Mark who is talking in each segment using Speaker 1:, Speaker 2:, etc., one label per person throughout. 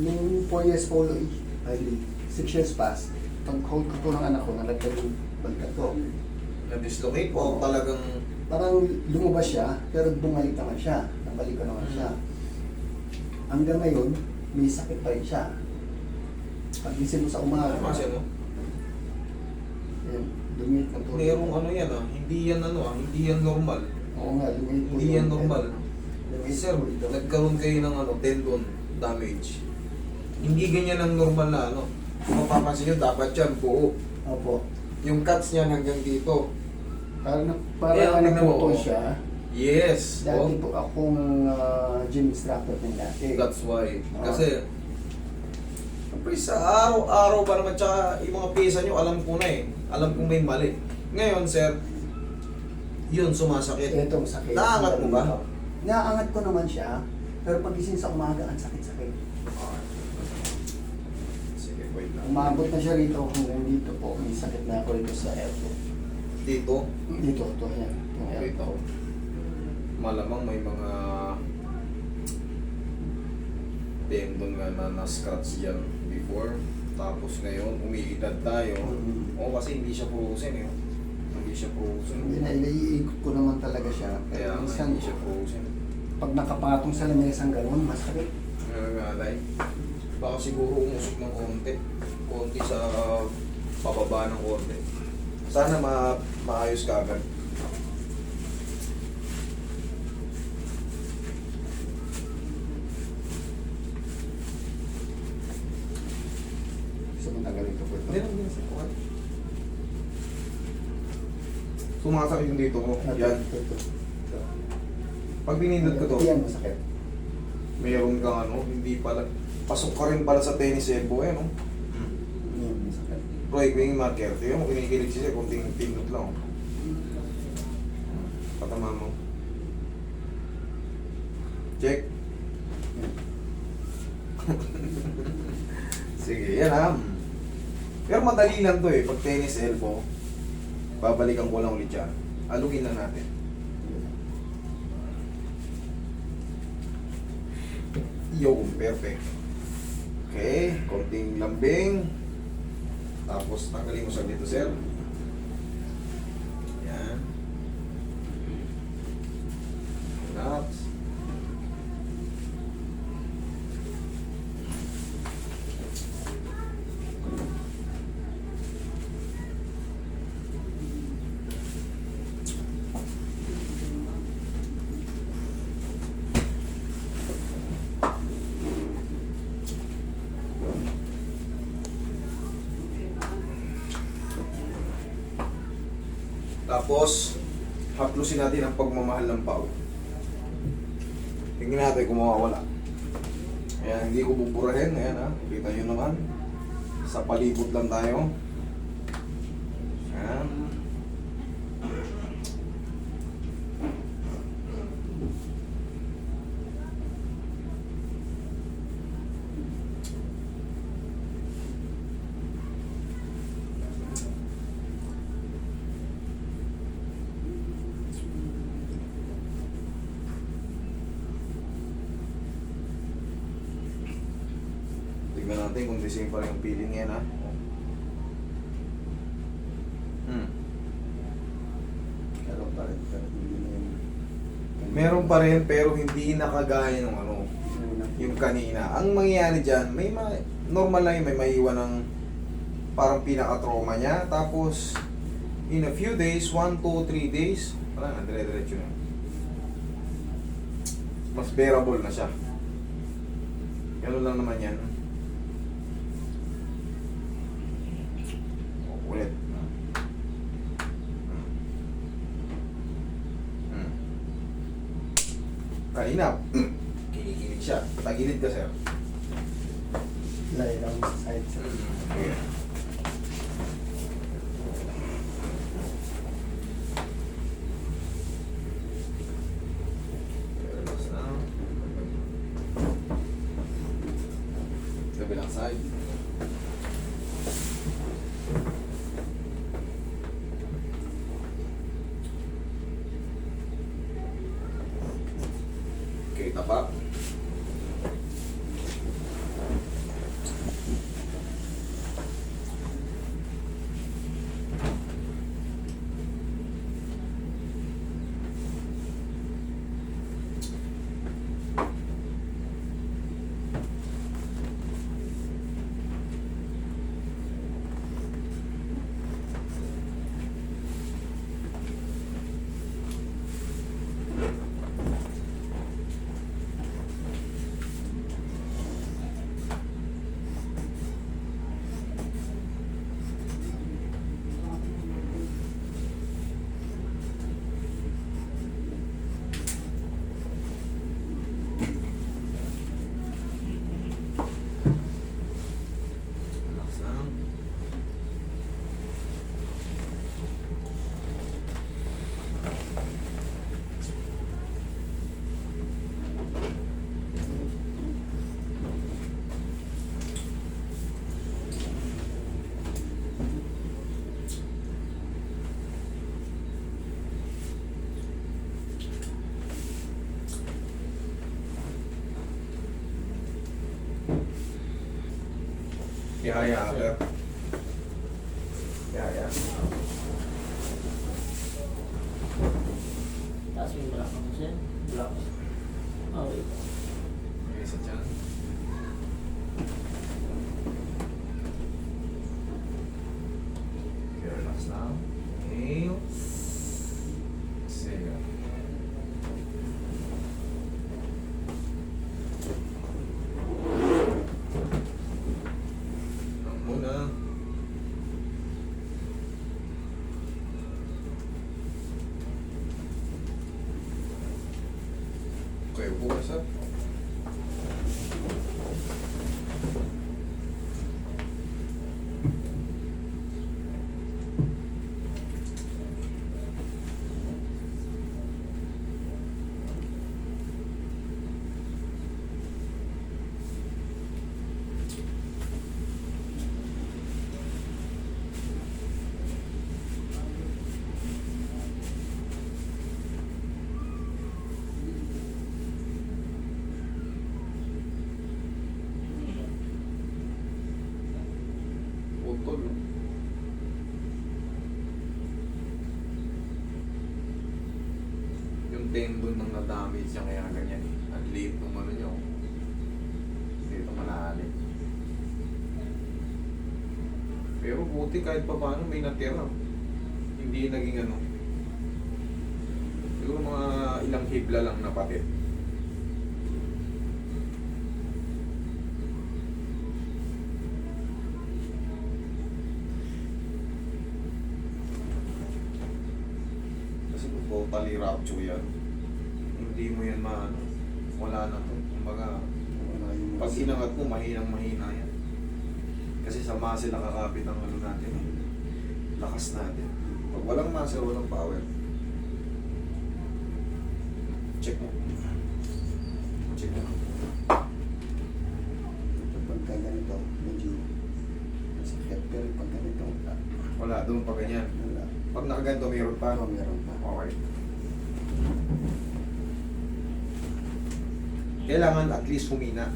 Speaker 1: Nung 4 years po, ay 6 years past, pag-hold ko po ng anak ko, nalagdag yung balikat ko.
Speaker 2: Na-dislocate po talagang
Speaker 1: Parang lumabas siya, pero bumalik naman siya. Nabalik ko naman siya. Hanggang ngayon, may sakit pa rin siya. Pag-isip mo sa umaga,
Speaker 2: kasi ano?
Speaker 1: lumit ng tulog.
Speaker 2: Merong ano yan hindi yan hindi yan normal.
Speaker 1: Oo nga, lumit po.
Speaker 2: Hindi yan normal.
Speaker 1: Lumit
Speaker 2: Sir,
Speaker 1: po ito.
Speaker 2: nagkaroon kayo ng tendon damage. Hindi ganyan ang normal na Kung mapapansin nyo, dapat yan buo.
Speaker 1: Opo.
Speaker 2: Yung cuts niyan hanggang dito.
Speaker 1: Parang
Speaker 2: Tingnan mo,
Speaker 1: naputol
Speaker 2: oh.
Speaker 1: siya.
Speaker 2: Yes.
Speaker 1: Dati po akong gym instructor din dati.
Speaker 2: That's why.
Speaker 1: Oo.
Speaker 2: Kasi, siyempre sa araw-araw pa naman, tsaka yung mga pisa nyo, alam ko na Alam kong may mali. Ngayon, sir, yun, sumasakit.
Speaker 1: Itong sakit.
Speaker 2: Naangat mo ba?
Speaker 1: Naangat ko naman siya, pero pagising sa umaga, ang sakit-sakit.
Speaker 2: Sige, wait lang.
Speaker 1: Umabot na siya rito hanggang dito po. May sakit na ako rito sa elbow.
Speaker 2: Dito,
Speaker 1: Dito, ito yan. Itong
Speaker 2: wait
Speaker 1: elbow.
Speaker 2: ako. Malamang may mga tendon nga na na-scratch yan before. Tapos ngayon, umiidad tayo. O kasi hindi siya frozen Hindi siya frozen.
Speaker 1: Hindi na, iniikot ko naman talaga siya.
Speaker 2: Kaya nga,
Speaker 1: Minsan,
Speaker 2: hindi siya frozen.
Speaker 1: pag nakapatong sa lamesang gano'n, masakit.
Speaker 2: Nangangalay. Baka siguro umusok ng konti. Konti sa pababa ng konti. Sana maayos ka agad.
Speaker 1: Gusto mong tanggalin ito po ito.
Speaker 2: Hindi sa kuhan. Sumasakit yung dito mo. Yan.
Speaker 1: Ito.
Speaker 2: Pag binindot ko to,
Speaker 1: Yan, masakit.
Speaker 2: mayroon kang hindi pala. Pasok ka rin pala sa tennis elbow
Speaker 1: Yan, masakit.
Speaker 2: Roy, kung yung marker, tingnan mo kinikilig siya, kunting pindot lang. Patama mo. Check. Sige, yan Pero madali lang to pag tennis elbow, babalikan ko lang ulit yan. Alugin lang natin. Yung perfect. Okay, konting lambing. Tapos tanggalin mo sa dito, sir. Yan. Relax. Tapos, haplusin natin ang pagmamahal ng pao. Tingnan natin kung mawawala. Ayan, hindi ko buburahin. Ayan kita nyo naman. Sa palibot lang tayo. Ayan. Tignan natin kung the same pa rin yung feeling yan
Speaker 1: Pero pa rin, pero hindi na yung...
Speaker 2: Meron pa rin pero hindi nakagaya ng yung kanina. Ang mangyayari dyan, normal lang may maiwan ng parang pinaka-trauma niya. Tapos, in a few days, 1, 2, 3 days, wala na, dire-diretso na. Mas bearable na siya. Ganun lang naman yan. Ulit. Kanina, kinikilig siya. Tagilid ka, sir.
Speaker 1: Lay lang sa side.
Speaker 2: Okay. Relax na. Kabilang side. Okay, tapak. Ihaya, sir. Ihaya.
Speaker 3: Taas yung black ako siya. Black. Okay.
Speaker 2: Okay, sa tiyan. Okay, relax lang. Inhale. Exhale. Lang muna. Okay, upo ka, sir. Putol, no? Yung tendon ng na-damage niya kaya ganyan eh. Ang liit ng ano niya. Oh. Dito malalim. Pero buti kahit pa paano may natira. Hindi naging ano. Siguro mga ilang hibla lang na patid. Kasi kung totally rupture yan, hindi mo yan maano, wala na to. Kumbaga,
Speaker 1: Wala yung
Speaker 2: pag inangat mo, mahinang-mahina yan. Kasi sa muscle nakakapit ang ano natin eh. Lakas natin. Pag walang muscle, walang power. Check mo. Check mo.
Speaker 1: Pagka ganito, medyo masakit. Pero pag ganito,
Speaker 2: Wala, doon pa ganyan.
Speaker 1: wala.
Speaker 2: Pag nakaganto, mayroon pa.
Speaker 1: Meron pa.
Speaker 2: Okay. Kailangan at least humina.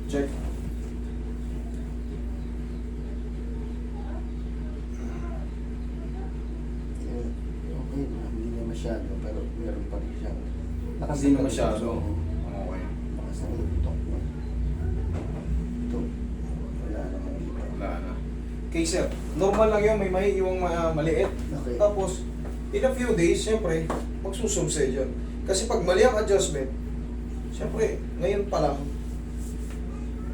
Speaker 2: Check.
Speaker 1: Okay na, hindi na masyado, pero meron pa rin siya.
Speaker 2: Hindi na masyado. Okay.
Speaker 1: Lakas ng utok mo. Ito, wala naman dito.
Speaker 2: Wala na. Okay sir, normal lang yun, may maiiwang maliit.
Speaker 1: Okay.
Speaker 2: Tapos, in a few days, syempre, magsusubside yun. Kasi pag mali ang adjustment, syempre, ngayon pa lang,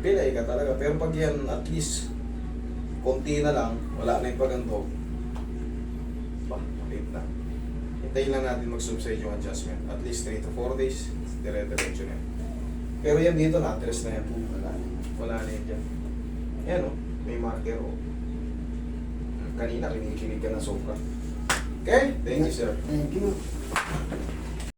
Speaker 2: pilay ka talaga. Pero pag yan, at least, konti na lang, wala na yung paganto, maliit na. Hintayin lang natin mag-subside yung adjustment. At least 3 to 4 days, dire-diretso na yan. Pero yan dito, na-address na yan.
Speaker 1: Wala na.
Speaker 2: Wala na yan dyan. Yan o, may marker o. Kanina, kinikilig ka na sobra. Okay? Thank you, sir.
Speaker 1: Thank you.